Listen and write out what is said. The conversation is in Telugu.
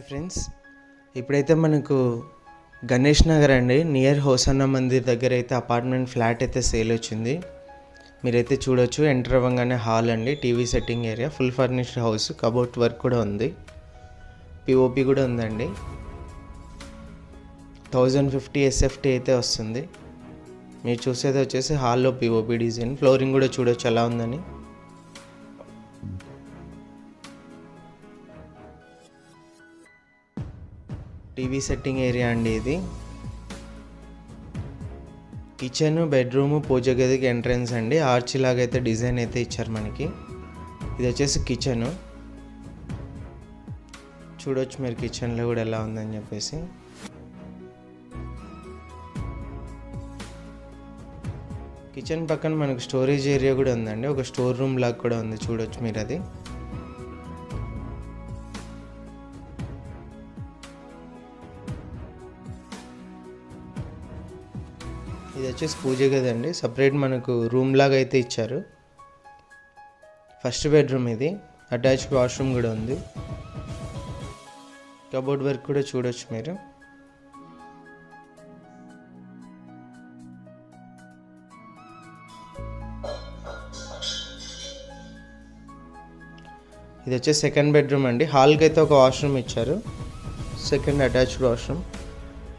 హాయ్ ఫ్రెండ్స్, ఇప్పుడైతే మనకు గణేష్ నగర్ అండి నియర్ హోసన్న మందిర్ దగ్గర అయితే అపార్ట్మెంట్ ఫ్లాట్ అయితే సేల్ వచ్చింది. మీరైతే చూడొచ్చు. ఎంటర్ అవ్వగానే హాల్ అండి, TV setting area, full furnished house, cupboard work కూడా ఉంది, పిఓపి కూడా ఉందండి. 1050 SFT అయితే వస్తుంది. మీరు చూసేది వచ్చేసి హాల్లో పిఓపి డిజైన్. ఫ్లోరింగ్ కూడా చూడొచ్చు ఎలా ఉందని. టీవీ సెట్టింగ్ ఏరియా అండి ఇది. కిచెన్, బెడ్రూమ్, పూజ గదికి ఎంట్రన్స్ అండి. ఆర్చ్ లాగా అయితే డిజైన్ అయితే ఇచ్చారు మనకి. ఇది వచ్చేసి కిచెన్. చూడొచ్చు మీరు కిచెన్లో కూడా ఎలా ఉందని చెప్పేసి. కిచెన్ పక్కన మనకు స్టోరేజ్ ఏరియా కూడా ఉందండి, ఒక స్టోర్ రూమ్ లాగా కూడా ఉంది. చూడొచ్చు మీరు అది. ఇది వచ్చేసి పూజ గది అండి. సపరేట్ మనకు రూమ్ లాగా అయితే ఇచ్చారు. ఫస్ట్ బెడ్రూమ్ ఇది. అటాచ్డ్ వాష్రూమ్ కూడా ఉంది. కబోర్డ్ వర్క్ కూడా చూడొచ్చు మీరు. ఇది వచ్చేసి సెకండ్ బెడ్రూమ్ అండి. హాల్కి అయితే ఒక వాష్రూమ్ ఇచ్చారు, సెకండ్ అటాచ్డ్ వాష్రూమ్.